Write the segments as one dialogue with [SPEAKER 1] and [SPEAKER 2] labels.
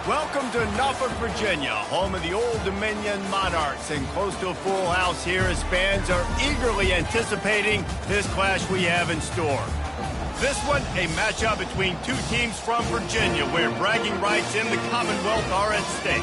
[SPEAKER 1] Welcome to Norfolk, Virginia, home of the Old Dominion Monarchs, and close to a full house here as fans are eagerly anticipating this clash we have in store. This one, a matchup between two teams from Virginia, where bragging rights in the Commonwealth are at stake.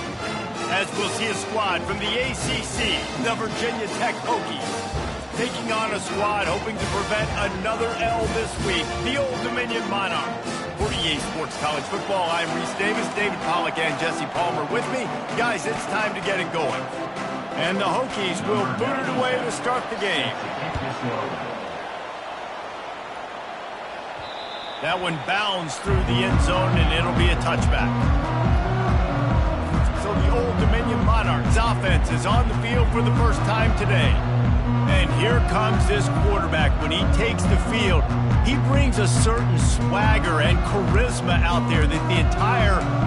[SPEAKER 1] As we'll see a squad from the ACC, the Virginia Tech Hokies, taking on a squad hoping to prevent another L this week, the Old Dominion Monarchs. For EA Sports College Football, I'm Reese Davis, David Pollack, and Jesse Palmer with me. Guys, it's time to get it going. And the Hokies will boot it away to start the game. That one bounds through the end zone, and it'll be a touchback. So the Old Dominion Monarchs offense is on the field for the first time today. And here comes this quarterback. When he takes the field, he brings a certain swagger and charisma out there that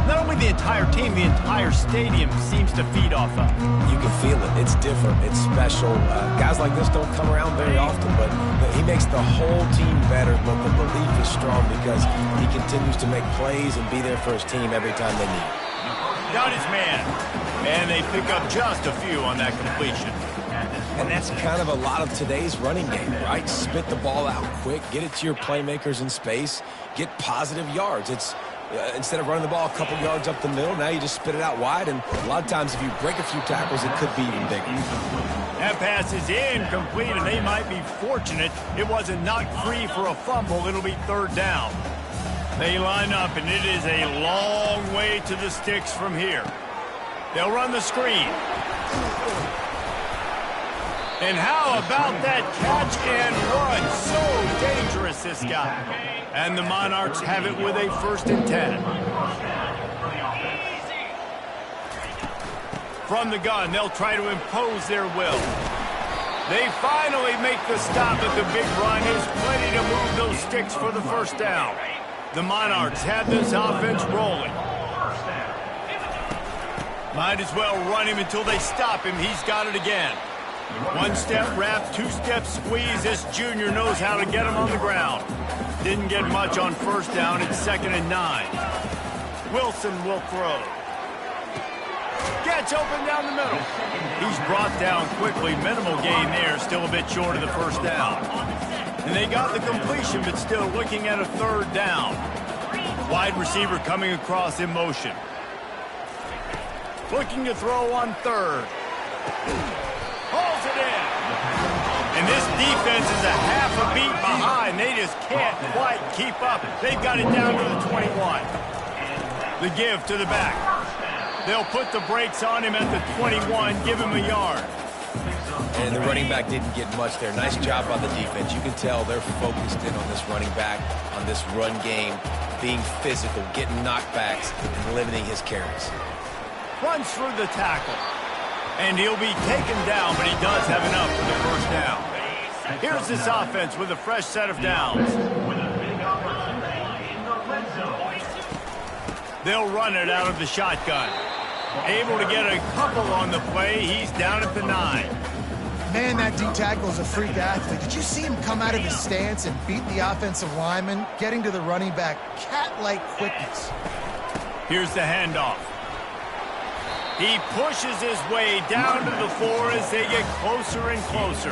[SPEAKER 1] not only the entire team, the entire stadium seems to feed off of.
[SPEAKER 2] You can feel it. It's different. It's special. Guys like this don't come around very often, but he makes the whole team better, but the belief is strong because he continues to make plays and be there for his team every time they need.
[SPEAKER 1] Got his man, and they pick up just a few on that completion.
[SPEAKER 2] And that's kind of a lot of today's running game, right? Spit the ball out quick, get it to your playmakers in space, get positive yards. It's instead of running the ball a couple yards up the middle, now you just spit it out wide, and a lot of times if you break a few tackles, it could be even bigger.
[SPEAKER 1] That pass is incomplete, and they might be fortunate it wasn't knocked free for a fumble. It'll be third down. They line up, and it is a long way to the sticks from here. They'll run the screen. And how about that catch and run? So dangerous, this guy. And the Monarchs have it with a 1st and 10. From the gun, they'll try to impose their will. They finally make the stop at the big run. There's plenty to move those sticks for the 1st down. The Monarchs have this offense rolling. Might as well run him until they stop him. He's got it again. 1-step wrap, 2-step squeeze. This junior knows how to get him on the ground. Didn't get much on 1st down. It's 2nd and 9. Wilson will throw. Gets open down the middle. He's brought down quickly. Minimal gain there. Still a bit short of the 1st down. And they got the completion, but still looking at a 3rd down. Wide receiver coming across in motion. Looking to throw on 3rd. Hauls it in. And this defense is a half a beat behind. They just can't quite keep up. They've got it down to the 21. The give to the back. They'll put the brakes on him at the 21, give him a yard.
[SPEAKER 2] And the running back didn't get much there. Nice job by the defense. You can tell they're focused in on this running back, on this run game, being physical, getting knockbacks, and limiting his carries.
[SPEAKER 1] Runs through the tackle. And he'll be taken down, but he does have enough for the 1st down. Here's this offense with a fresh set of downs. They'll run it out of the shotgun. Able to get a couple on the play. He's down at the 9.
[SPEAKER 3] Man, that D tackle is a freak athlete. Did you see him come out of his stance and beat the offensive lineman, getting to the running back? Cat-like quickness.
[SPEAKER 1] Here's the handoff. He pushes his way down to the floor as they get closer and closer.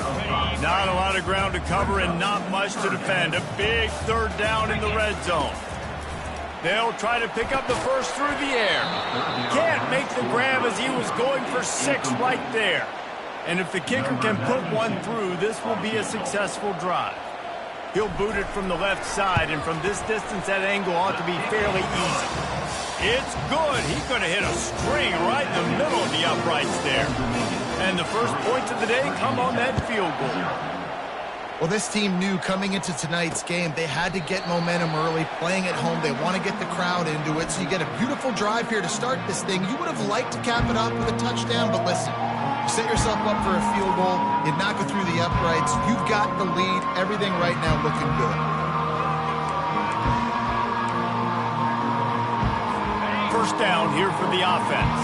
[SPEAKER 1] Not a lot of ground to cover and not much to defend. A big 3rd down in the red zone. They'll try to pick up the 1st through the air. Can't make the grab as he was going for 6 right there. And if the kicker can put one through, this will be a successful drive. He'll boot it from the left side, and from this distance, that angle ought to be fairly easy. It's good. He could have hit a string right in the middle of the uprights there. And the first points of the day come on that field goal.
[SPEAKER 3] Well, this team knew coming into tonight's game they had to get momentum early, playing at home. They want to get the crowd into it, so you get a beautiful drive here to start this thing. You would have liked to cap it off with a touchdown, but listen, you set yourself up for a field goal, you knock it through the uprights, you've got the lead, everything right now looking good.
[SPEAKER 1] First down here for the offense.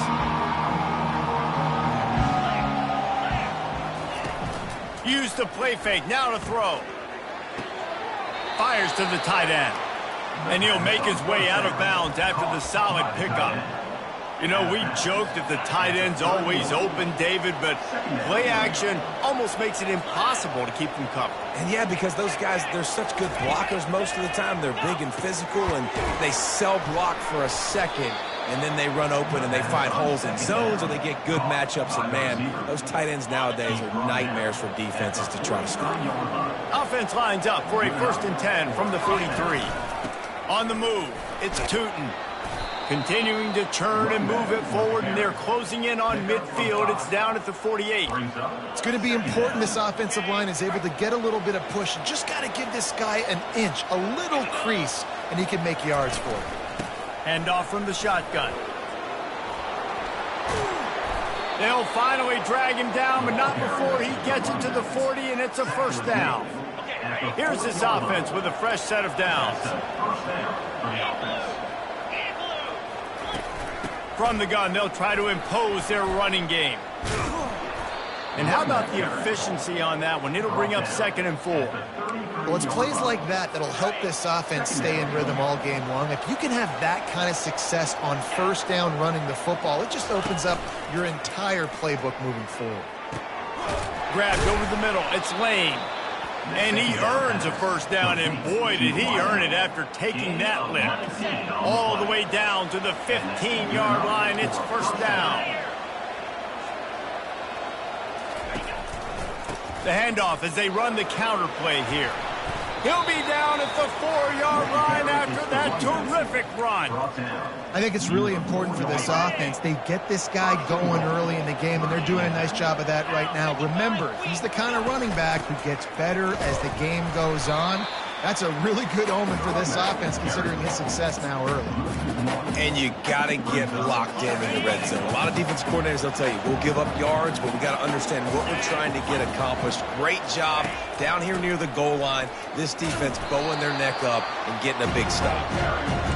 [SPEAKER 1] Use the play fake, now to throw. Fires to the tight end. And he'll make his way out of bounds after the solid pickup. You know, we joked that the tight end's always open, David, but play action almost makes it impossible to keep them covered.
[SPEAKER 2] And yeah, because those guys, they're such good blockers most of the time. They're big and physical, and they sell block for a second, and then they run open and they find holes in zones, or they get good matchups. And man, those tight ends nowadays are nightmares for defenses to try to stop.
[SPEAKER 1] Offense lines up for a 1st and 10 from the 43. On the move, it's Tootin. Continuing to turn and move it forward, and they're closing in on midfield. It's down at the 48.
[SPEAKER 3] It's going to be important this offensive line is able to get a little bit of push. You just got to give this guy an inch, a little crease, and he can make yards for it.
[SPEAKER 1] Hand off from the shotgun. They'll finally drag him down, but not before he gets it to the 40, and it's a 1st down. Here's this offense with a fresh set of downs. From the gun, they'll try to impose their running game. And how about the efficiency on that one? It'll bring up 2nd and 4.
[SPEAKER 3] Well, it's plays like that that'll help this offense stay in rhythm all game long. If you can have that kind of success on 1st down running the football, it just opens up your entire playbook moving forward.
[SPEAKER 1] Grabbed over the middle. It's Lane. And he earns a 1st down, and boy, did he earn it after taking that lift. All the way down to the 15-yard line. It's 1st down. The handoff as they run the counter play here. He'll be down at the 4-yard line after that terrific run.
[SPEAKER 3] I think it's really important for this offense. They get this guy going early in the game, and they're doing a nice job of that right now. Remember, he's the kind of running back who gets better as the game goes on. That's a really good omen for this offense, considering his success now early.
[SPEAKER 2] And you got to get locked in the red zone. A lot of defense coordinators, they'll tell you, we'll give up yards, but we got to understand what we're trying to get accomplished. Great job down here near the goal line. This defense bowing their neck up and getting a big stop.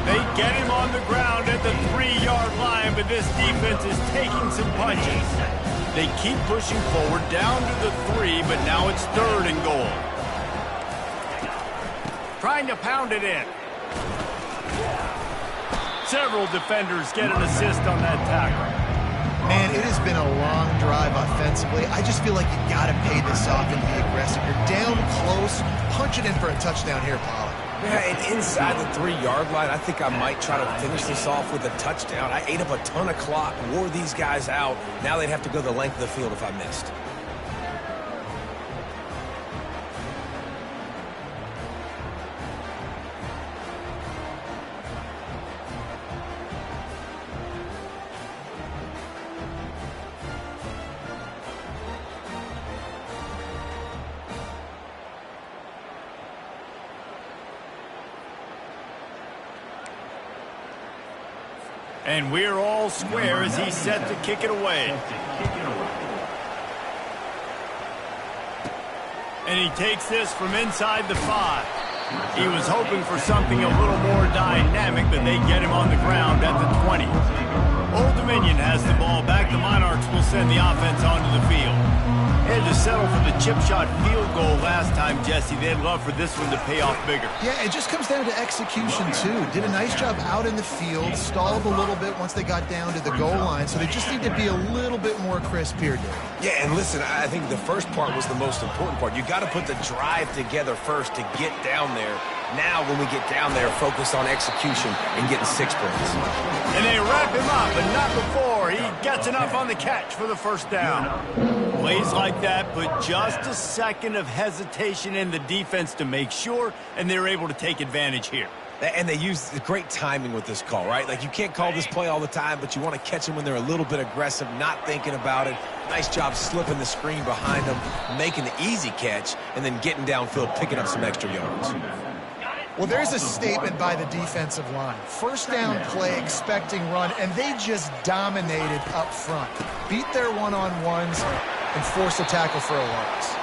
[SPEAKER 1] They get him on the ground at the 3-yard line, but this defense is taking some punches. They keep pushing forward down to the 3, but now it's 3rd and goal. Trying to pound it in. Several defenders get an assist on that tackle.
[SPEAKER 3] Man, it has been a long drive offensively. I just feel like you got to pay this off and be aggressive. You're down close. Punch it in for a touchdown here, Pollard.
[SPEAKER 2] Yeah, and inside the 3-yard line, I think I might try to finish this off with a touchdown. I ate up a ton of clock, wore these guys out. Now they'd have to go the length of the field if I missed.
[SPEAKER 1] And we're all square as he's set to kick it away. And he takes this from inside the 5. He was hoping for something a little more dynamic, but they get him on the ground at the 20. Old Dominion has the ball back. The Monarchs will send the offense onto the field. They had to settle for the chip shot field goal last time, Jesse. They'd love for this one to pay off bigger.
[SPEAKER 3] Yeah, it just comes down to execution, too. Did a nice job out in the field, stalled a little bit once they got down to the goal line, so they just need to be a little bit more crisp here, Dave.
[SPEAKER 2] Yeah, and listen, I think the first part was the most important part. You got to put the drive together first to get down there. Now, when we get down there, focus on execution and getting 6 points.
[SPEAKER 1] And they wrap him up, but not before. He gets enough on the catch for the 1st down. Plays like that put just a second of hesitation in the defense to make sure, and they're able to take advantage here.
[SPEAKER 2] And they use great timing with this call, right? Like, you can't call this play all the time, but you want to catch them when they're a little bit aggressive, not thinking about it. Nice job slipping the screen behind them, making the easy catch, and then getting downfield, picking up some extra yards.
[SPEAKER 3] Well, there's a statement by the defensive line. 1st down play, expecting run, and they just dominated up front. Beat their one-on-ones and forced a tackle for a loss.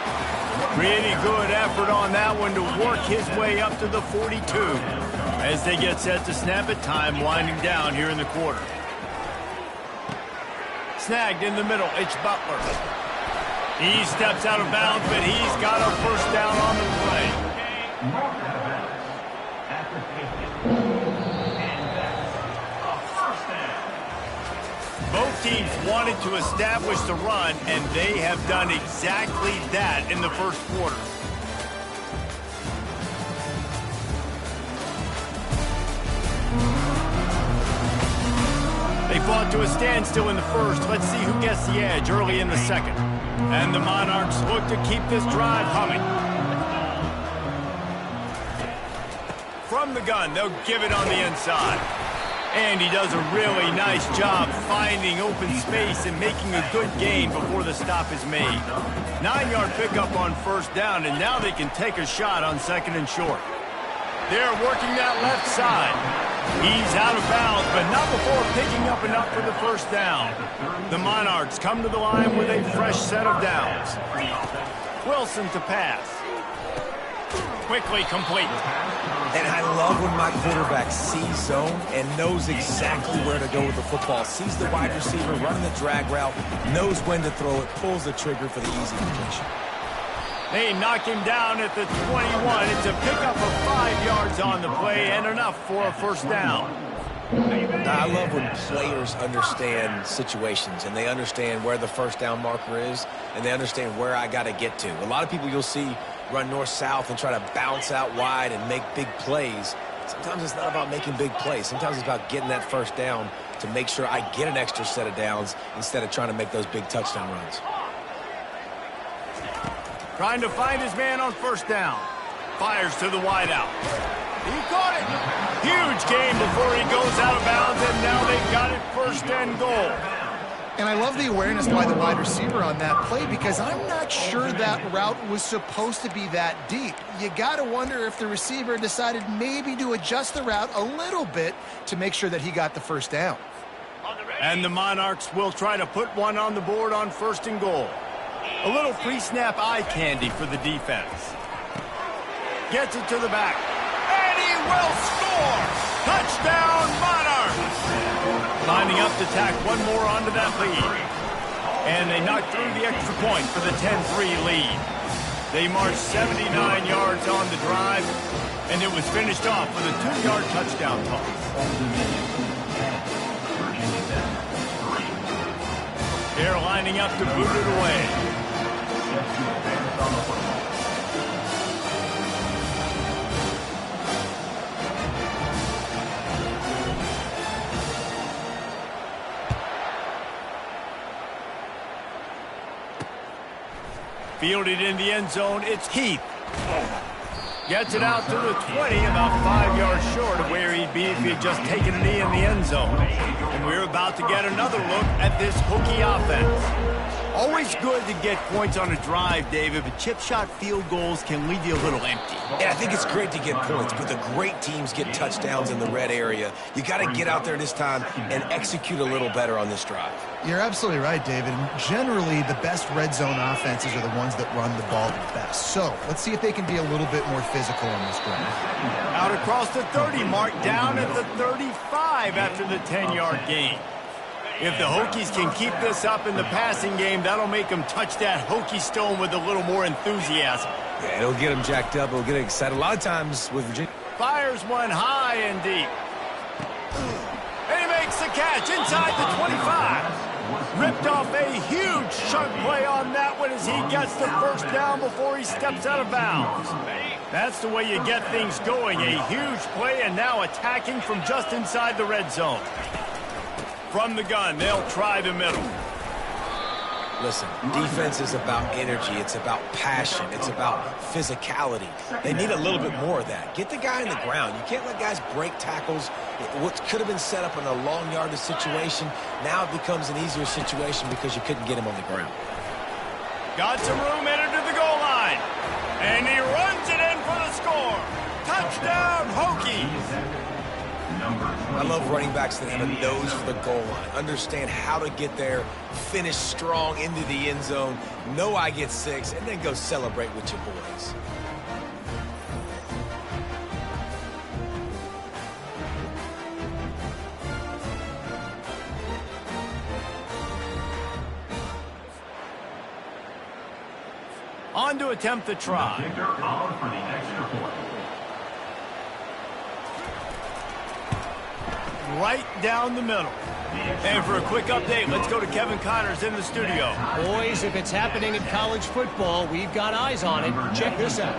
[SPEAKER 1] Pretty good effort on that one to work his way up to the 42. As they get set to snap it, time winding down here in the quarter. Snagged in the middle, it's Butler. He steps out of bounds, but he's got a 1st down on the play. Both teams wanted to establish the run, and they have done exactly that in the first quarter. They fought to a standstill in the first. Let's see who gets the edge early in the second. And the Monarchs look to keep this drive humming. From the gun, they'll give it on the inside. And he does a really nice job finding open space and making a good gain before the stop is made. 9-yard pickup on first down, and now they can take a shot on second and short. They're working that left side. He's out of bounds, but not before picking up enough for the first down. The Monarchs come to the line with a fresh set of downs. Wilson to pass. Quickly complete.
[SPEAKER 2] And I love when my quarterback sees zone and knows exactly where to go with the football. Sees the wide receiver running the drag route, knows when to throw it, pulls the trigger for the easy completion.
[SPEAKER 1] They knock him down at the 21. It's a pickup of 5 yards on the play and enough for a first down.
[SPEAKER 2] I love when players understand situations and they understand where the first down marker is and they understand where I got to get to. A lot of people you'll see run north-south and try to bounce out wide and make big plays. Sometimes it's not about making big plays. Sometimes it's about getting that first down to make sure I get an extra set of downs instead of trying to make those big touchdown runs.
[SPEAKER 1] Trying to find his man on first down. Fires to the wideout. He caught it. Huge gain before he goes out of bounds, and now they've got it first and goal.
[SPEAKER 3] And I love the awareness by the wide receiver on that play because I'm not sure that route was supposed to be that deep. You got to wonder if the receiver decided maybe to adjust the route a little bit to make sure that he got the first down.
[SPEAKER 1] And the Monarchs will try to put one on the board on first and goal. A little pre-snap eye candy for the defense. Gets it to the back. And he will score! Touchdown, Monarchs! Lining up to tack one more onto that lead. And they knock through the extra point for the 10-3 lead. They marched 79 yards on the drive, and it was finished off with a 2-yard touchdown toss. They're lining up to boot it away. Fielded in the end zone, it's Heath. Gets it out to the 20, about 5 yards short of where he'd be if he had just taken a knee in the end zone. And we're about to get another look at this Hokie offense. Always good to get points on a drive, David, but chip shot field goals can leave you a little empty.
[SPEAKER 2] Yeah, I think it's great to get points, but the great teams get touchdowns in the red area. You got to get out there this time and execute a little better on this drive.
[SPEAKER 3] You're absolutely right, David. Generally, the best red zone offenses are the ones that run the ball the best. So let's see if they can be a little bit more physical on this drive.
[SPEAKER 1] Out across the 30 mark, down at the 35 after the 10-yard gain. If the Hokies can keep this up in the passing game, that'll make them touch that Hokie stone with a little more enthusiasm.
[SPEAKER 2] Yeah, it'll get them jacked up. It'll get them excited. A lot of times with Virginia.
[SPEAKER 1] Fires one high and deep. And he makes the catch inside the 25. Ripped off a huge chunk play on that one as he gets the first down before he steps out of bounds. That's the way you get things going. A huge play and now attacking from just inside the red zone. From the gun, they'll try the middle.
[SPEAKER 2] Listen, defense is about energy. It's about passion. It's about physicality. They need a little bit more of that. Get the guy in the ground. You can't let guys break tackles. What could have been set up in a long yardage situation, now it becomes an easier situation because you couldn't get him on the ground.
[SPEAKER 1] Got some room headed to the goal line. And he runs it in for the score. Touchdown, Hokies.
[SPEAKER 2] I love running backs that have a nose for the goal line. Understand how to get there, finish strong into the end zone, know I get 6, and then go celebrate with your boys.
[SPEAKER 1] On to attempt the try. Right down the middle. And for a quick update, let's go to Kevin Connors in the studio.
[SPEAKER 4] Boys, if it's happening in college football, we've got eyes on it. Check this out.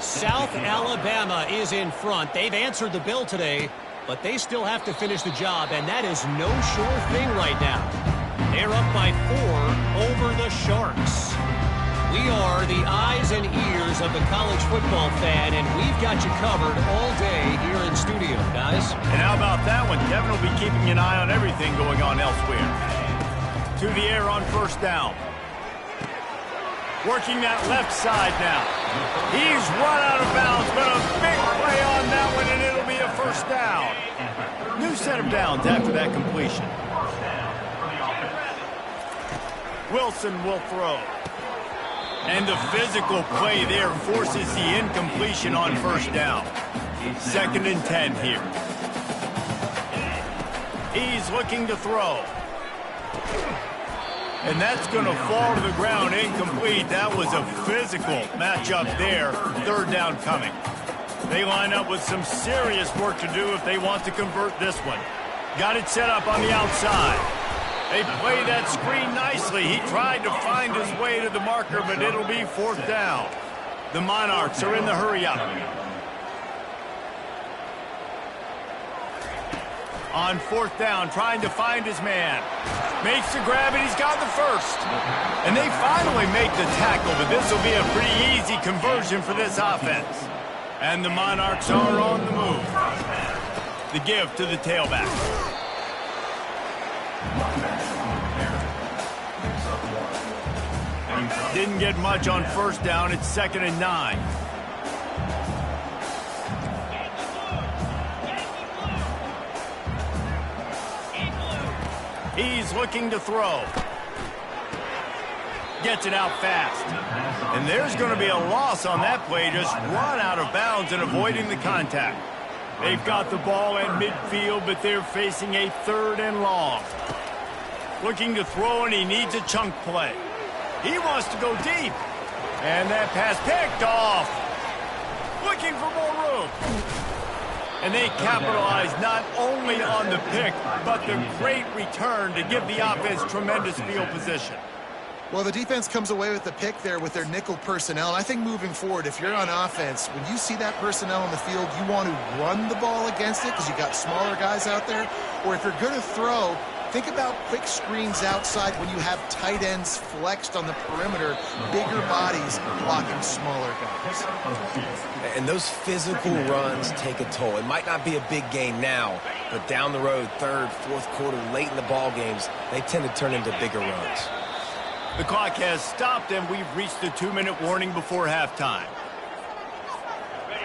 [SPEAKER 4] South Alabama is in front. They've answered the bell today, but they still have to finish the job, and that is no sure thing right now. They're up by 4 over the Sharks. We are the eyes and ears of the college football fan, and we've got you covered all day here in studio, guys.
[SPEAKER 1] And how about that one? Kevin will be keeping an eye on everything going on elsewhere. To the air on first down. Working that left side now. He's run out of bounds, but a big play on that one, and it'll be a first down. New set of downs after that completion. Wilson will throw. And the physical play there forces the incompletion on first down. 2nd and 10 here. He's looking to throw. And that's going to fall to the ground incomplete. That was a physical matchup there. 3rd down coming. They line up with some serious work to do if they want to convert this one. Got it set up on the outside. They play that screen nicely. He tried to find his way to the marker, but it'll be 4th down. The Monarchs are in the hurry-up. On 4th down, trying to find his man. Makes the grab, and he's got the first. And they finally make the tackle, but this will be a pretty easy conversion for this offense. And the Monarchs are on the move. The give to the tailback. Didn't get much on first down. It's 2nd and 9. He's looking to throw. Gets it out fast. And there's going to be a loss on that play. Just run out of bounds and avoiding the contact. They've got the ball at midfield, but they're facing a 3rd and long. Looking to throw, and he needs a chunk play. He wants to go deep. And that pass picked off. Looking for more room. And they capitalize not only on the pick, but the great return to give the offense tremendous field position.
[SPEAKER 3] Well, the defense comes away with the pick there with their nickel personnel. And I think moving forward, if you're on offense, when you see that personnel on the field, you want to run the ball against it because you got smaller guys out there. Or if you're going to throw, think about quick screens outside when you have tight ends flexed on the perimeter, bigger bodies blocking smaller guys.
[SPEAKER 2] And those physical runs take a toll. It might not be a big game now, but down the road, 3rd, 4th quarter, late in the ball games, they tend to turn into bigger runs.
[SPEAKER 1] The clock has stopped, and we've reached the 2-minute warning before halftime.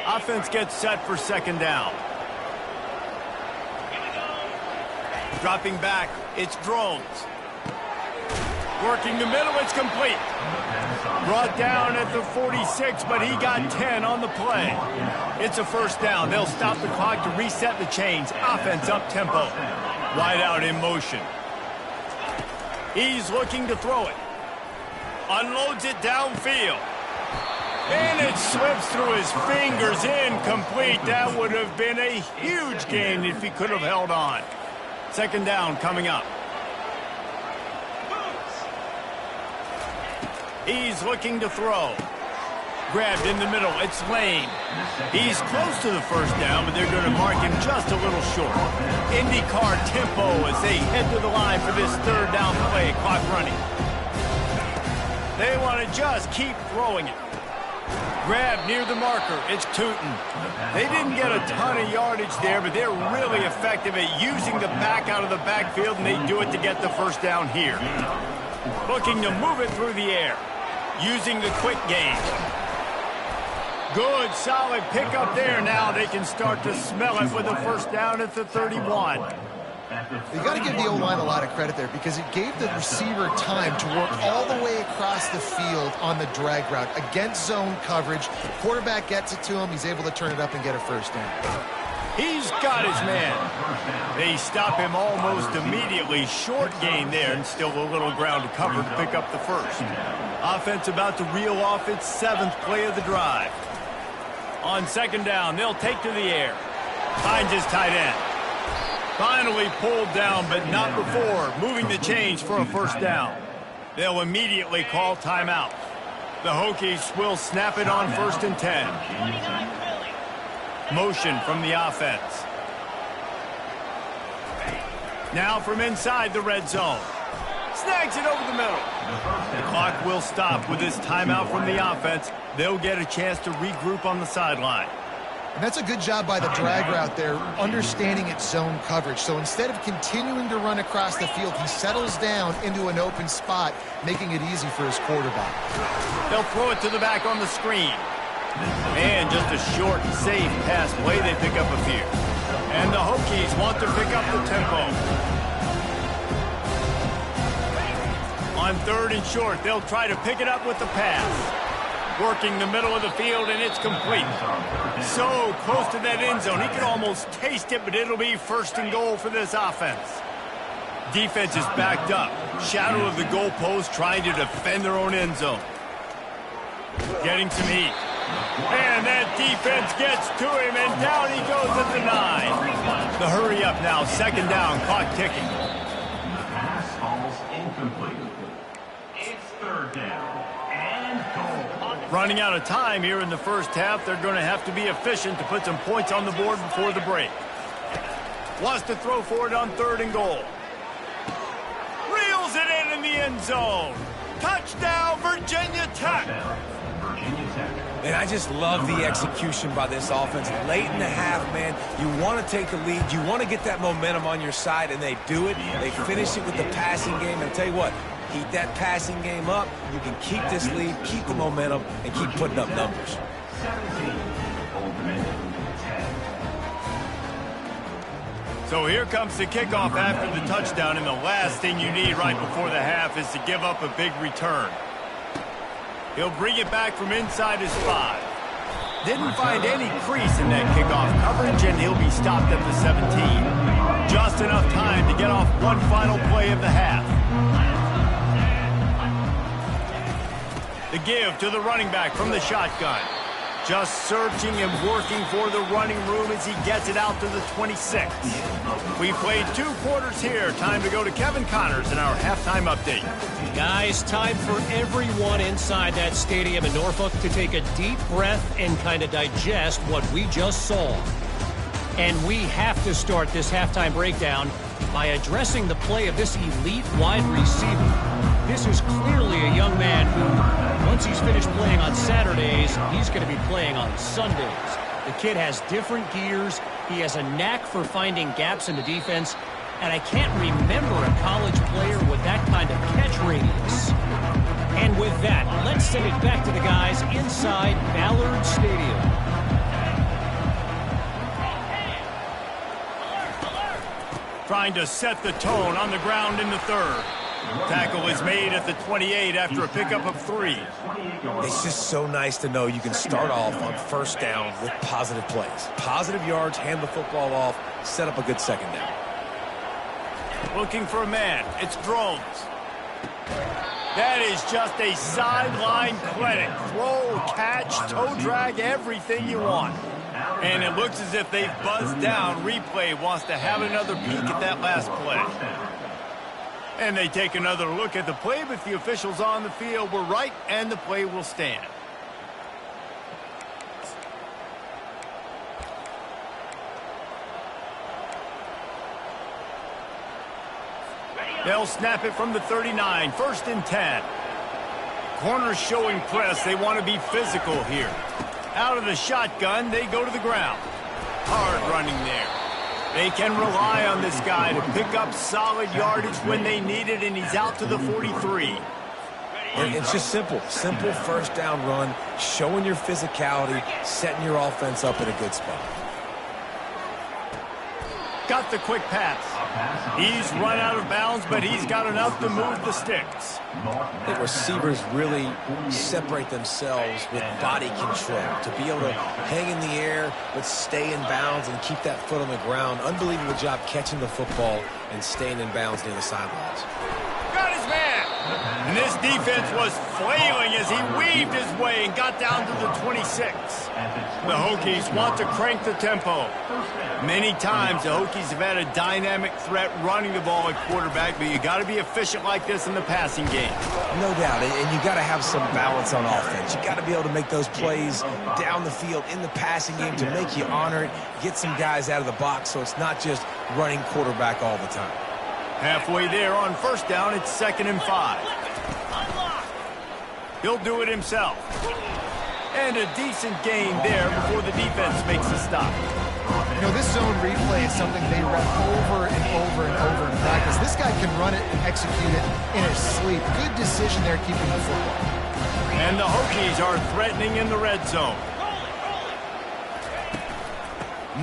[SPEAKER 1] Offense gets set for 2nd down. Dropping back, it's Drones. Working the middle, it's complete. Brought down at the 46, but he got 10 on the play. It's a 1st down. They'll stop the clock to reset the chains. Offense up tempo. Wide out in motion. He's looking to throw it. Unloads it downfield. And it slips through his fingers, incomplete. That would have been a huge gain if he could have held on. 2nd down coming up. He's looking to throw. Grabbed in the middle. It's Lane. He's close to the 1st down, but they're going to mark him just a little short. IndyCar tempo as they head to the line for this 3rd down play. Clock running. They want to just keep throwing it. Grab near the marker. It's Tootin. They didn't get a ton of yardage there, but they're really effective at using the back out of the backfield, and they do it to get the 1st down here. Looking to move it through the air. Using the quick game. Good, solid pickup there. Now they can start to smell it with a 1st down at the 31.
[SPEAKER 3] You got to give the O-line a lot of credit there because it gave the receiver time to work all the way across the field on the drag route against zone coverage. Quarterback gets it to him. He's able to turn it up and get a 1st down.
[SPEAKER 1] He's got his man. They stop him almost immediately. Short gain there and still a little ground to cover to pick up the 1st. Offense about to reel off its 7th play of the drive. On 2nd down, they'll take to the air. Finds his tight end. Finally pulled down, but not before moving the chains for a first down. They'll immediately call timeout. The Hokies will snap it on 1st and 10. Motion from the offense. Now from inside the red zone. Snags it over the middle. The clock will stop with this timeout from the offense. They'll get a chance to regroup on the sideline.
[SPEAKER 3] And that's a good job by the drag route there, understanding its zone coverage. So instead of continuing to run across the field, he settles down into an open spot, making it easy for his quarterback.
[SPEAKER 1] They'll throw it to the back on the screen. And just a short, safe pass play. They pick up a few. And the Hokies want to pick up the tempo. On 3rd and short, they'll try to pick it up with the pass. Working the middle of the field, and it's complete. So close to that end zone. He can almost taste it, but it'll be 1st and goal for this offense. Defense is backed up. Shadow of the goalpost, trying to defend their own end zone. Getting some heat. And that defense gets to him, and down he goes at the 9. The hurry up now, 2nd down, clock ticking.
[SPEAKER 5] Pass almost incomplete. It's 3rd down and goal.
[SPEAKER 1] Running out of time here in the first half. They're going to have to be efficient to put some points on the board before the break. Wants to throw for it on 3rd and goal. Reels it in the end zone. Touchdown, Virginia Tech.
[SPEAKER 2] And I just love the execution by this offense. Late in the half, man, you want to take the lead. You want to get that momentum on your side, and they do it. They finish it with the passing game. And I'll tell you what, keep that passing game up. You can keep this lead, keep the momentum, and keep putting up numbers.
[SPEAKER 5] 17. Old Dominion, 10.
[SPEAKER 1] So here comes the kickoff after the touchdown, and the last thing you need right before the half is to give up a big return. He'll bring it back from inside his 5. Didn't find any crease in that kickoff coverage, and he'll be stopped at the 17. Just enough time to get off one final play of the half. The give to the running back from the shotgun. Just searching and working for the running room as he gets it out to the 26. We played 2 quarters here. Time to go to Kevin Connors in our halftime update.
[SPEAKER 4] Guys, time for everyone inside that stadium in Norfolk to take a deep breath and kind of digest what we just saw. And we have to start this halftime breakdown by addressing the play of this elite wide receiver. This is clearly a young man who, once he's finished playing on Saturdays, he's going to be playing on Sundays. The kid has different gears. He has a knack for finding gaps in the defense. And I can't remember a college player with that kind of catch radius. And with that, let's send it back to the guys inside Ballard Stadium.
[SPEAKER 1] Trying to set the tone on the ground in the 3rd. Tackle is made at the 28 after a pickup of 3.
[SPEAKER 2] It's just so nice to know you can start off on 1st down with positive plays. Positive yards, hand the football off, set up a good 2nd down.
[SPEAKER 1] Looking for a man. It's Drones. That is just a sideline clinic. Throw, catch, toe drag, everything you want. And it looks as if they've buzzed down. Replay wants to have another peek at that last play. And they take another look at the play, but the officials on the field were right, and the play will stand. They'll snap it from the 39, 1st and 10. Corners showing press. They want to be physical here. Out of the shotgun, they go to the ground. Hard running there. They can rely on this guy to pick up solid yardage when they need it, and he's out to the 43.
[SPEAKER 2] And it's just simple. Simple 1st down run, showing your physicality, setting your offense up in a good spot.
[SPEAKER 1] Got the quick pass. He's run out of bounds, but he's got enough to move the sticks.
[SPEAKER 2] The receivers really separate themselves with body control to be able to hang in the air but stay in bounds and keep that foot on the ground. Unbelievable job catching the football and staying in bounds near the sidelines.
[SPEAKER 1] Got his man. And this defense was flailing as he weaved his way and got down to the 26. The Hokies want to crank the tempo. Many times the Hokies have had a dynamic threat running the ball at quarterback, but you got to be efficient like this in the passing game.
[SPEAKER 2] No doubt, and you got to have some balance on offense. You got to be able to make those plays down the field in the passing game to make you honor it, get some guys out of the box so it's not just running quarterback all the time.
[SPEAKER 1] Halfway there on first down, it's 2nd and 5. He'll do it himself. And a decent gain there before the defense makes a stop.
[SPEAKER 3] You know, this zone replay is something they run over and over and over in practice. This guy can run it and execute it in his sleep. Good decision there keeping the football.
[SPEAKER 1] And the Hokies are threatening in the red zone.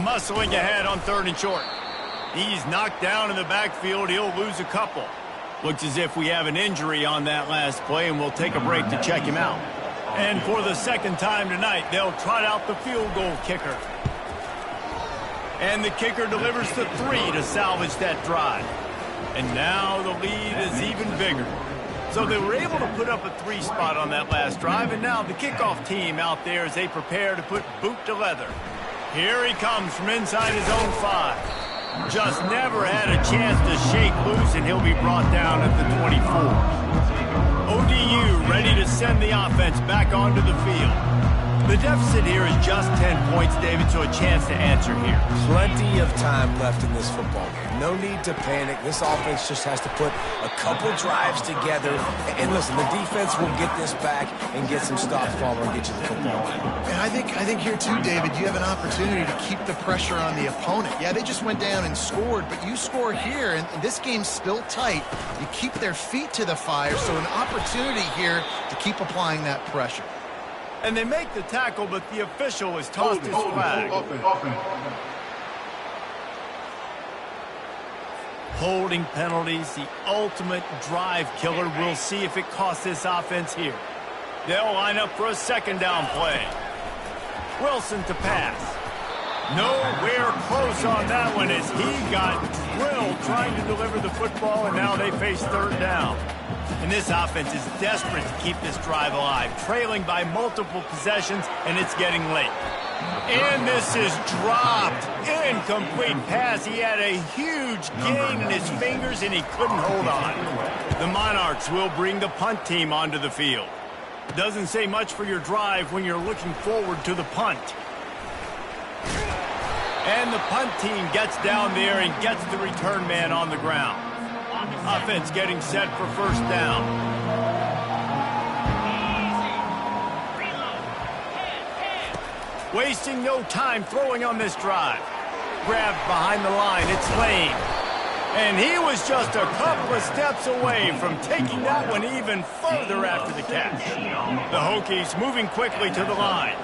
[SPEAKER 1] Muscling ahead on 3rd and short. He's knocked down in the backfield. He'll lose a couple. Looks as if we have an injury on that last play, and we'll take a break to check him out. And for the 2nd time tonight, they'll trot out the field goal kicker. And the kicker delivers the 3 to salvage that drive. And now the lead is even bigger. So they were able to put up a 3 spot on that last drive, and now the kickoff team out there as they prepare to put boot to leather. Here he comes from inside his own 5. Just never had a chance to shake loose, and he'll be brought down at the 24. ODU ready to send the offense back onto the field. The deficit here is just 10 points, David, so a chance to answer here.
[SPEAKER 2] Plenty of time left in this football game. No need to panic. This offense just has to put a couple drives together. And listen, the defense will get this back and get some stops following and get you the football.
[SPEAKER 3] And I think here too, David, you have an opportunity to keep the pressure on the opponent. Yeah, they just went down and scored, but you score here, and this game's still tight. You keep their feet to the fire, so an opportunity here to keep applying that pressure.
[SPEAKER 1] And they make the tackle, but the official has tossed his flag. Holding penalties, the ultimate drive killer. We'll see if it costs this offense here. They'll line up for a 2nd down play. Wilson to pass. Nowhere close on that one as he got drilled trying to deliver the football, and now they face 3rd down. And this offense is desperate to keep this drive alive, trailing by multiple possessions, and it's getting late. And this is dropped. Incomplete pass. He had a huge gain in his fingers, and he couldn't hold on. The Monarchs will bring the punt team onto the field. Doesn't say much for your drive when you're looking forward to the punt. And the punt team gets down there and gets the return man on the ground. Offense getting set for 1st down. Wasting no time throwing on this drive. Grabbed behind the line, it's Lane. And he was just a couple of steps away from taking that one even further after the catch. The Hokies moving quickly to the line.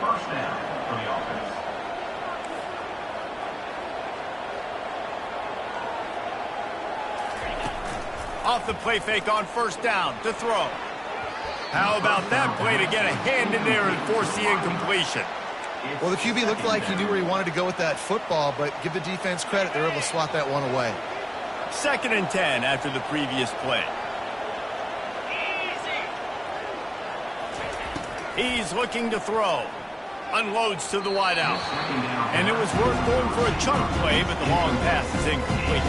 [SPEAKER 1] Off the play fake on 1st down to throw. How about that play to get a hand in there and force the incompletion?
[SPEAKER 3] Well, the QB looked like he knew where he wanted to go with that football, but give the defense credit. They were able to swat that one away.
[SPEAKER 1] 2nd and 10 after the previous play. He's looking to throw. Unloads to the wideout. And it was worth going for a chunk play, but the long pass is incomplete.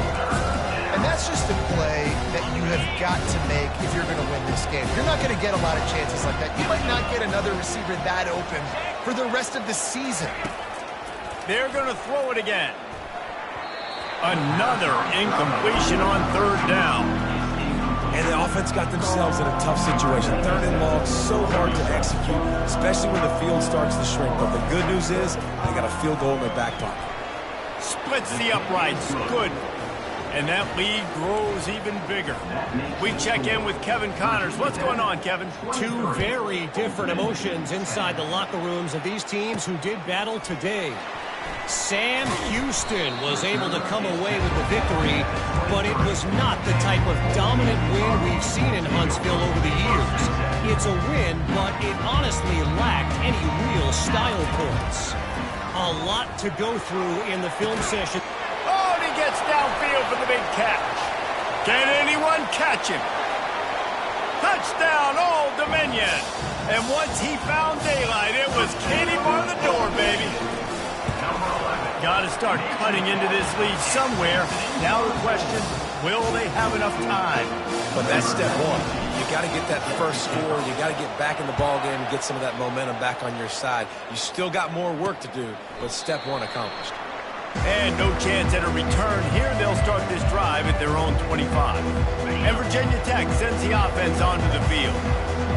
[SPEAKER 3] And that's just a play that you have got to make if you're going to win this game. You're not going to get a lot of chances like that. You might not get another receiver that open for the rest of the season.
[SPEAKER 1] They're going to throw it again. Another incompletion on 3rd down.
[SPEAKER 2] And the offense got themselves in a tough situation. 3rd and long, so hard to execute, especially when the field starts to shrink. But the good news is they got a field goal in their back pocket.
[SPEAKER 1] Splits the uprights. Good. And that lead grows even bigger. We check in with Kevin Connors. What's going on, Kevin?
[SPEAKER 4] 2 very different emotions inside the locker rooms of these teams who did battle today. Sam Houston was able to come away with the victory, but it was not the type of dominant win we've seen in Huntsville over the years. It's a win, but it honestly lacked any real style points. A lot to go through in the film session.
[SPEAKER 1] Oh, and he gets downfield for the big catch. Can anyone catch him? Touchdown, Old Dominion. And once he found daylight, it was candy bar the door, baby. Got to start cutting into this lead somewhere. Now the question, will they have enough time?
[SPEAKER 2] But that's step one. You got to get that first score. You got to get back in the ball game and get some of that momentum back on your side. You still got more work to do, but step one accomplished.
[SPEAKER 1] And no chance at a return. Here they'll start this drive at their own 25. And Virginia Tech sends the offense onto the field.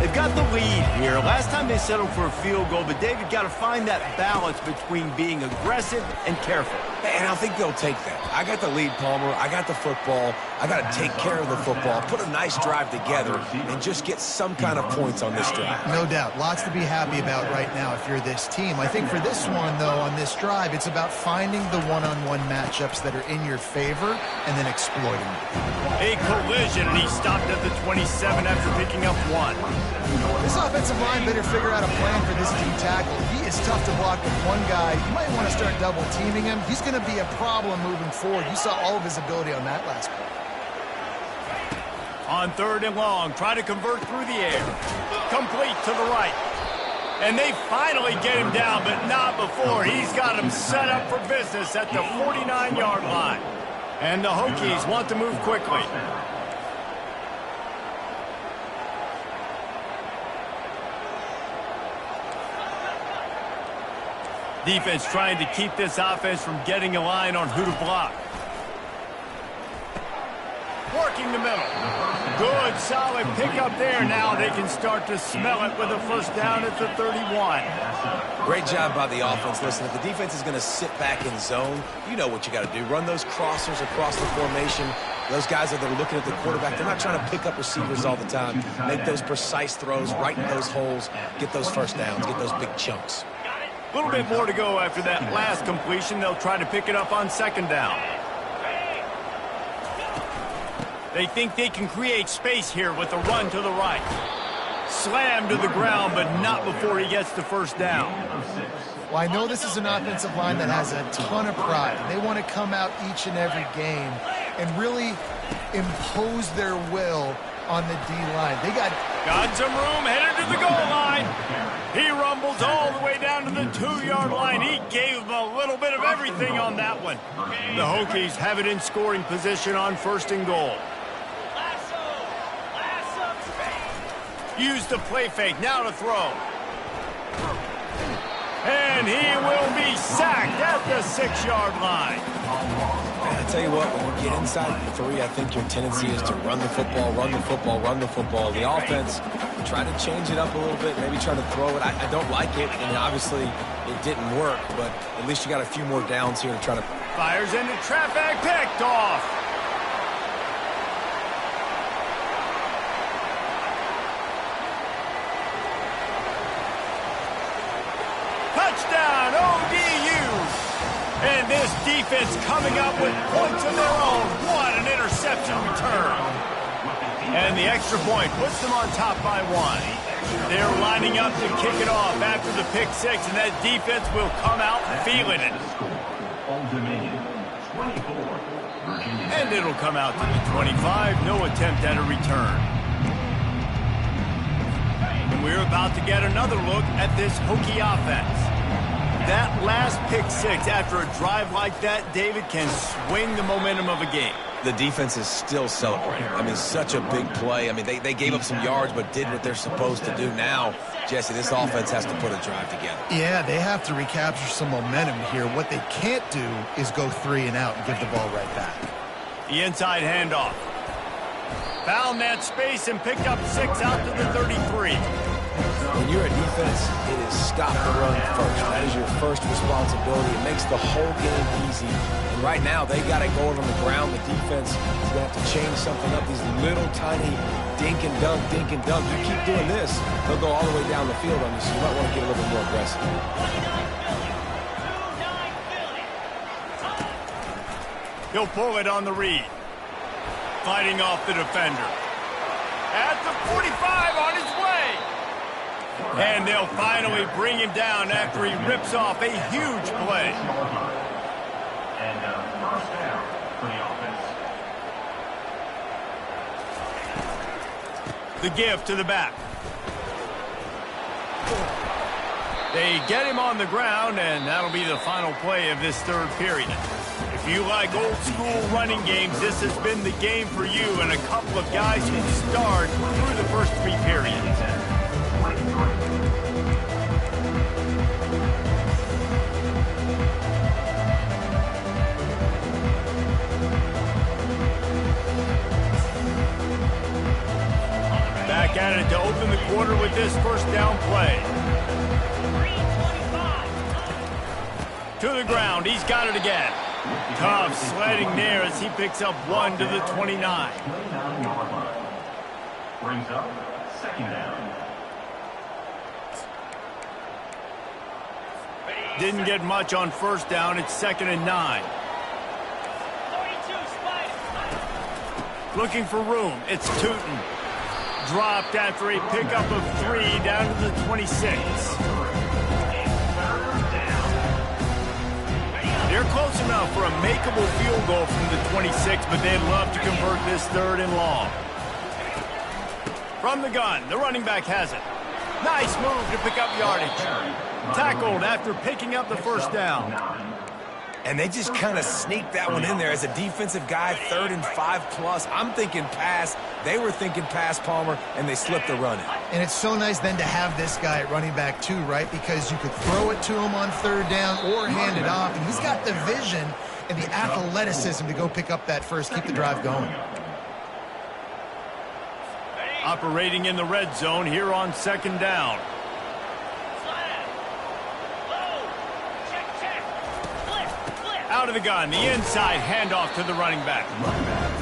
[SPEAKER 1] They've got the lead here. Last time they settled for a field goal, but David got to find that balance between being aggressive and careful.
[SPEAKER 2] And I think they'll take that. I got the lead, Palmer. I got the football. I got to take care of the football, put a nice drive together, and just get some kind of points on this drive.
[SPEAKER 3] No doubt. Lots to be happy about right now if you're this team. I think for this one, though, on this drive, it's about finding the one-on-one matchups that are in your favor and then exploiting them.
[SPEAKER 1] A collision, and he stopped at the 27 after picking up one.
[SPEAKER 3] This offensive line better figure out a plan for this D tackle. He is tough to block with one guy. You might want to start double-teaming him. He's going to be a problem moving forward. You saw all of his ability on that last play.
[SPEAKER 1] On 3rd and long, try to convert through the air. Complete to the right. And they finally get him down, but not before. He's got him set up for business at the 49-yard line. And the Hokies want to move quickly. Defense trying to keep this offense from getting a line on who to block. Working the middle. Good, solid pickup there. Now they can start to smell it with a first down at the 31.
[SPEAKER 2] Great job by the offense. Listen, if the defense is going to sit back in zone, you know what you got to do. Run those crossers across the formation. Those guys that are looking at the quarterback, they're not trying to pick up receivers all the time. Make those precise throws, right in those holes, get those first downs, get those big chunks.
[SPEAKER 1] A little bit more to go after that last completion. They'll try to pick it up on 2nd down. They think they can create space here with a run to the right. Slammed to the ground, but not before he gets the first down.
[SPEAKER 3] Well, I know this is an offensive line that has a ton of pride. They want to come out each and every game and really impose their will on the D-line. They got
[SPEAKER 1] some room, headed to the goal line. He rumbles all the way down to the 2-yard line. He gave them a little bit of everything on that one. The Hokies have it in scoring position on 1st and goal. Use the play fake, now to throw. And he will be sacked at the 6-yard line.
[SPEAKER 2] I tell you what, when you get inside the 3, I think your tendency is to run the football, run the football, run the football. The offense, try to change it up a little bit, maybe try to throw it. I don't like it, and obviously it didn't work, but at least you got a few more downs here to try to...
[SPEAKER 1] Fires into traffic, picked off. Touchdown, ODU. And this defense coming up with points of their own. What an interception return. And the extra point puts them on top by 1. They're lining up to kick it off after the pick 6, and that defense will come out feeling it. And it'll come out to the 25. No attempt at a return. And we're about to get another look at this Hokie offense. That last pick 6 after a drive like that, David, can swing the momentum of a game.
[SPEAKER 2] The defense is still celebrating. I mean, such a big play. I mean, they gave up some yards but did what they're supposed to do. Now, Jesse, this offense has to put a drive together.
[SPEAKER 3] Yeah, they have to recapture some momentum here. What they can't do is go 3 and out and give the ball right back.
[SPEAKER 1] The inside handoff. Found that space and picked up 6 out to the 33.
[SPEAKER 2] When you're a defense, it is stop the run first. That is your first responsibility. It makes the whole game easy. And right now, they got it going on the ground. The defense is going to have to change something up. These little tiny dink and dunk, dink and dunk. You keep doing this, they'll go all the way down the field on you, so you might want to get a little bit more aggressive.
[SPEAKER 1] He'll pull it on the read. Fighting off the defender. At the 45 on his way. And they'll finally bring him down after he rips off a huge play.
[SPEAKER 5] And first down for the offense.
[SPEAKER 1] The give to the back. They get him on the ground, and that'll be the final play of this third period. If you like old-school running games, this has been the game for you and a couple of guys who start through the first 3 periods. Back at it to open the quarter with this first down play. To the ground, he's got it again. Tough sledding there as he picks up 1 to the 29.
[SPEAKER 5] Brings up second down.
[SPEAKER 1] Didn't get much on first down. It's 2nd and 9. Looking for room. It's Tootin. Dropped after a pickup of 3 down to the 26. They're close enough for a makeable field goal from the 26, but they'd love to convert this 3rd and long. From the gun, the running back has it. Nice move to pick up yardage. Tackled after picking up the first down.
[SPEAKER 2] And they just kind of sneaked that one in there as a defensive guy, 3rd and 5+. I'm thinking pass. They were thinking pass, Palmer, and they slipped the run in.
[SPEAKER 3] And it's so nice then to have this guy at running back too, right? Because you could throw it to him on 3rd down or hand it off. And he's got the vision and the athleticism to go pick up that first, keep the drive going.
[SPEAKER 1] Operating in the red zone here on 2nd down. Out of the gun, the inside handoff to the running back.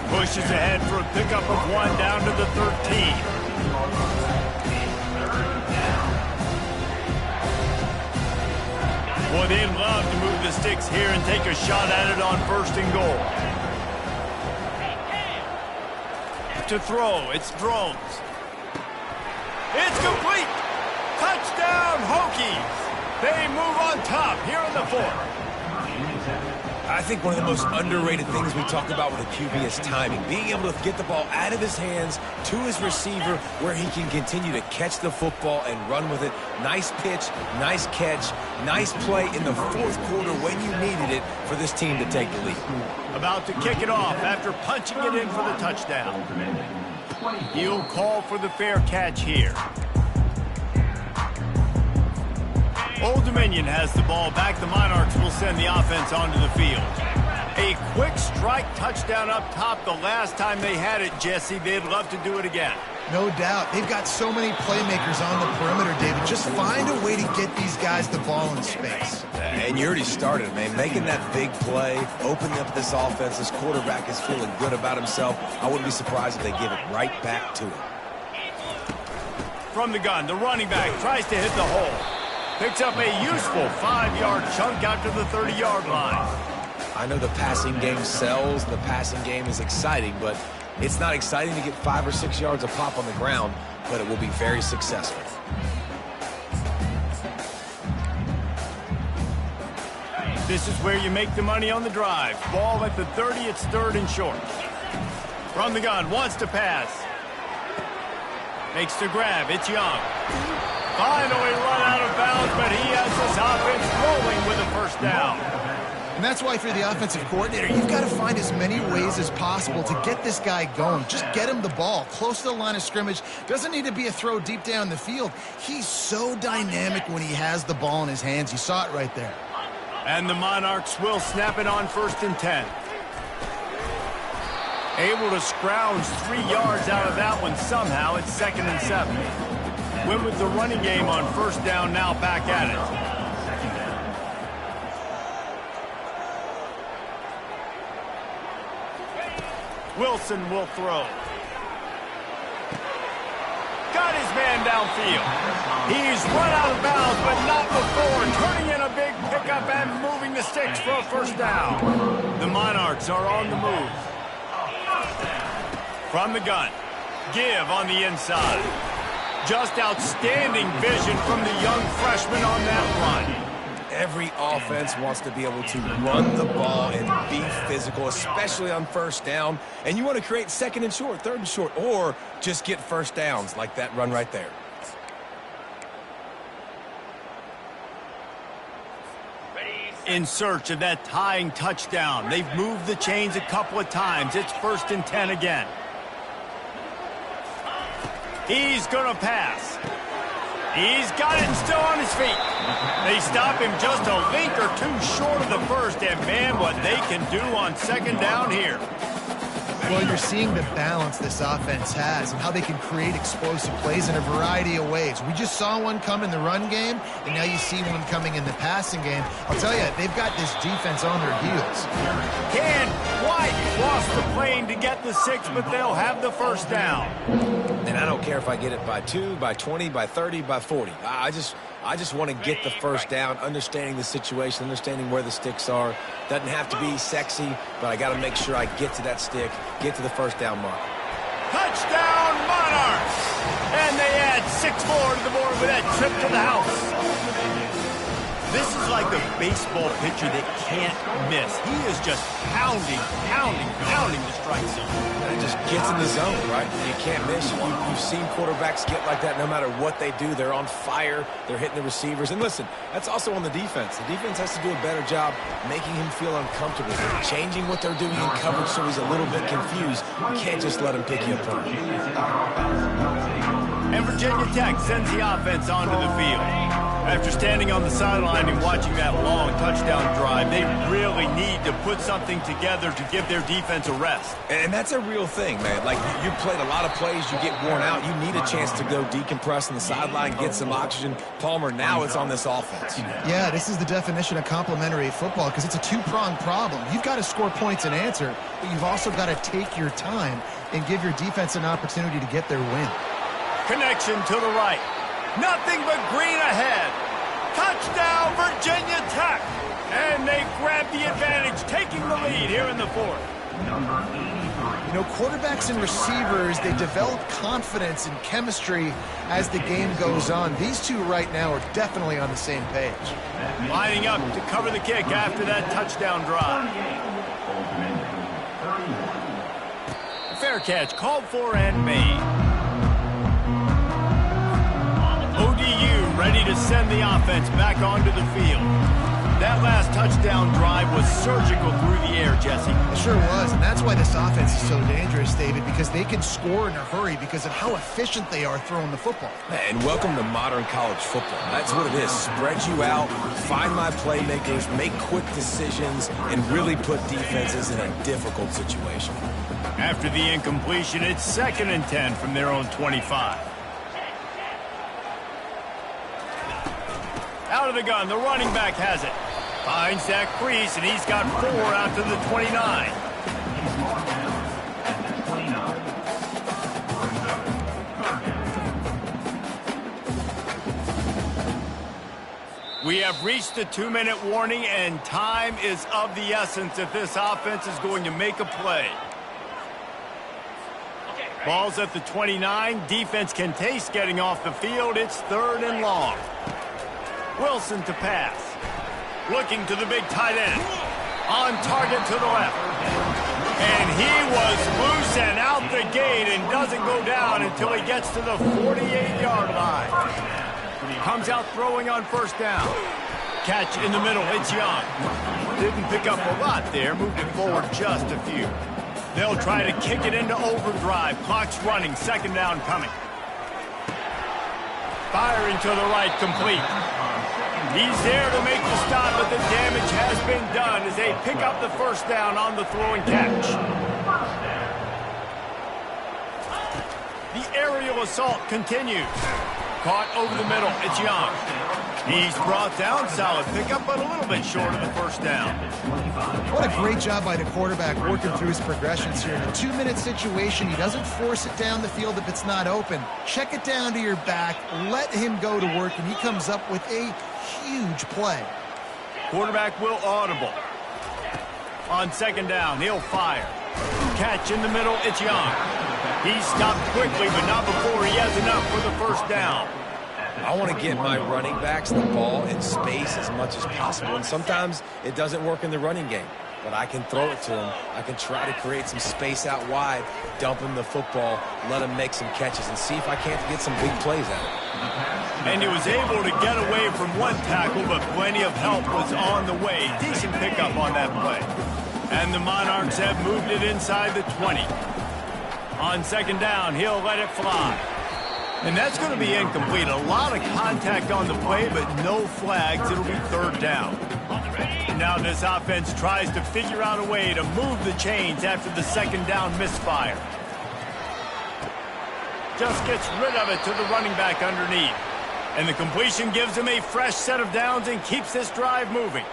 [SPEAKER 1] Pushes ahead for a pickup of 1 down to the 13. Boy, they'd love to move the sticks here and take a shot at it on 1st and goal. To throw, it's Drones. It's complete! Touchdown, Hokies! They move on top here in the 4th.
[SPEAKER 2] I think one of the most underrated things we talk about with a QB is timing. Being able to get the ball out of his hands to his receiver where he can continue to catch the football and run with it. Nice pitch, nice catch, nice play in the 4th quarter when you needed it for this team to take the lead. About to kick it off after punching it in for the touchdown. He'll call for the fair catch here. Old Dominion has the ball back. The Monarchs will send the offense onto the field. A quick strike touchdown up top the last time they had it, Jesse. They'd love to do it again.
[SPEAKER 3] No doubt. They've got so many playmakers on the perimeter, David. Just find a way to get these guys the ball in space.
[SPEAKER 2] And you already started, man. Making that big play, opening up this offense. This quarterback is feeling good about himself. I wouldn't be surprised if they give it right back to him.
[SPEAKER 1] From the gun, the running back tries to hit the hole. Picks up a useful 5-yard chunk out to the 30-yard line.
[SPEAKER 2] I know the passing game sells, the passing game is exciting, but it's not exciting to get 5 or 6 yards a pop on the ground, but it will be very successful.
[SPEAKER 1] This is where you make the money on the drive. Ball at the 30, it's 3rd and short. From the gun, wants to pass. Makes the grab, it's Young. Finally run out of bounds, but he has his offense rolling with a first down.
[SPEAKER 3] And that's why if you're the offensive coordinator, you've got to find as many ways as possible to get this guy going. Just get him the ball close to the line of scrimmage. Doesn't need to be a throw deep down the field. He's so dynamic when he has the ball in his hands. You saw it right there.
[SPEAKER 1] And the Monarchs will snap it on 1st and 10. Able to scrounge 3 yards out of that one somehow. It's 2nd and 7. Went with the running game on 1st down, now back at it. Wilson will throw. Got his man downfield. He's run out of bounds, but not before. Turning in a big pickup and moving the sticks for a first down. The Monarchs are on the move. From the gun. Give on the inside. Just outstanding vision from the young freshman on that run.
[SPEAKER 2] Every offense wants to be able to run the ball and be physical, especially on first down. And you want to create second and short, third and short, or just get first downs like that run right there.
[SPEAKER 1] In search of that tying touchdown. They've moved the chains a couple of times. It's 1st and 10 again. He's going to pass. He's got it and still on his feet. They stop him just a link or two short of the first, and man, what they can do on second down here.
[SPEAKER 3] Well, you're seeing the balance this offense has and how they can create explosive plays in a variety of ways. We just saw one come in the run game, and now you see one coming in the passing game. I'll tell you, they've got this defense on their heels.
[SPEAKER 1] Can't quite cross the plane to get the 6, but they'll have the first down.
[SPEAKER 2] And I don't care if I get it by 2, by 20, by 30, by 40. I just want to get the first down, understanding the situation, understanding where the sticks are. Doesn't have to be sexy, but I got to make sure I get to that stick, get to the first down mark.
[SPEAKER 1] Touchdown, Monarchs! And they add 6 more to the board with that trip to the house. This is like a baseball pitcher that can't miss. He is just pounding the strike zone.
[SPEAKER 2] And it just gets in the zone, right? You can't miss. You've seen quarterbacks get like that no matter what they do. They're on fire. They're hitting the receivers. And listen, that's also on the defense. The defense has to do a better job making him feel uncomfortable, changing what they're doing in coverage so he's a little bit confused. You can't just let him pick you apart.
[SPEAKER 1] And Virginia Tech sends the offense onto the field. After standing on the sideline and watching that long touchdown drive, they really need to put something together to give their defense a rest.
[SPEAKER 2] And that's a real thing, man. Like, you played a lot of plays, you get worn out, you need a chance to go decompress on the sideline, get some oxygen. Palmer, now it's on this offense.
[SPEAKER 3] Yeah, this is the definition of complementary football because it's a two-pronged problem. You've got to score points and answer, but you've also got to take your time and give your defense an opportunity to get their win.
[SPEAKER 1] Connection to the right. Nothing but green ahead. Touchdown, Virginia Tech. And they grab the advantage, taking the lead here in the 4th.
[SPEAKER 3] You know, quarterbacks and receivers, they develop confidence and chemistry as the game goes on. These two right now are definitely on the same page.
[SPEAKER 1] Lining up to cover the kick after that touchdown drive. Fair catch, called for and made. ODU ready to send the offense back onto the field. That last touchdown drive was surgical through the air, Jesse.
[SPEAKER 3] It sure was, and that's why this offense is so dangerous, David, because they can score in a hurry because of how efficient they are throwing the football.
[SPEAKER 2] And welcome to modern college football. That's what it is. Spread you out, find my playmakers, make quick decisions, and really put defenses in a difficult situation.
[SPEAKER 1] After the incompletion, it's 2nd and 10 from their own 25. Out of the gun, the running back has it. Finds that crease, and he's got 4 out to the 29. We have reached the 2-minute warning, and time is of the essence if this offense is going to make a play. Ball's at the 29. Defense can taste getting off the field. It's 3rd and long. Wilson to pass. Looking to the big tight end. On target to the left. And he was loose and out the gate and doesn't go down until he gets to the 48-yard line. Comes out throwing on 1st down. Catch in the middle. It's Young. Didn't pick up a lot there. Moved it forward just a few. They'll try to kick it into overdrive. Clock's running. 2nd down coming. Firing to the right, complete. He's there to make the stop, but the damage has been done as they pick up the 1st down on the throw and catch. The aerial assault continues. Caught over the middle. It's Young. He's brought down. Solid pickup, but a little bit short of the 1st down.
[SPEAKER 3] What a great job by the quarterback working through his progressions here. In a 2-minute situation, he doesn't force it down the field if it's not open. Check it down to your back, let him go to work, and he comes up with a huge play.
[SPEAKER 1] Quarterback will audible. On 2nd down, he'll fire. Catch in the middle, it's Young. He stopped quickly, but not before he has enough for the 1st down.
[SPEAKER 2] I want to get my running backs the ball in space as much as possible, and sometimes it doesn't work in the running game, but I can throw it to them. I can try to create some space out wide, dump him the football, let him make some catches, and see if I can't get some big plays out of it.
[SPEAKER 1] And he was able to get away from one tackle, but plenty of help was on the way. Decent pickup on that play. And the Monarchs have moved it inside the 20. On second down, he'll let it fly. And that's going to be incomplete. A lot of contact on the play, but no flags. It'll be third down. Now this offense tries to figure out a way to move the chains after the second down misfire. Just gets rid of it to the running back underneath. And the completion gives him a fresh set of downs and keeps this drive moving.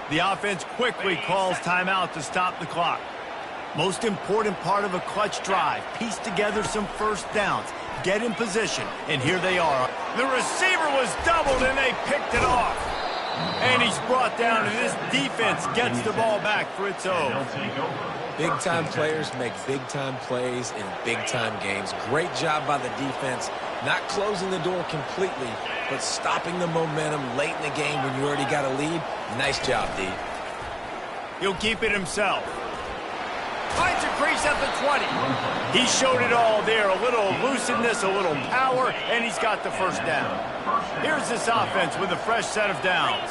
[SPEAKER 1] The offense quickly calls timeout to stop the clock. Most important part of a clutch drive, piece together some first downs, get in position, and here they are. The receiver was doubled, and they picked it off. And he's brought down, and this defense gets the ball back for its own.
[SPEAKER 2] Big-time players make big-time plays in big-time games. Great job by the defense, not closing the door completely, but stopping the momentum late in the game when you already got a lead. Nice job, D.
[SPEAKER 1] He'll keep it himself. Finds a crease at the 20. He showed it all there. A little elusiveness, a little power, and he's got the first down. Here's this offense with a fresh set of downs.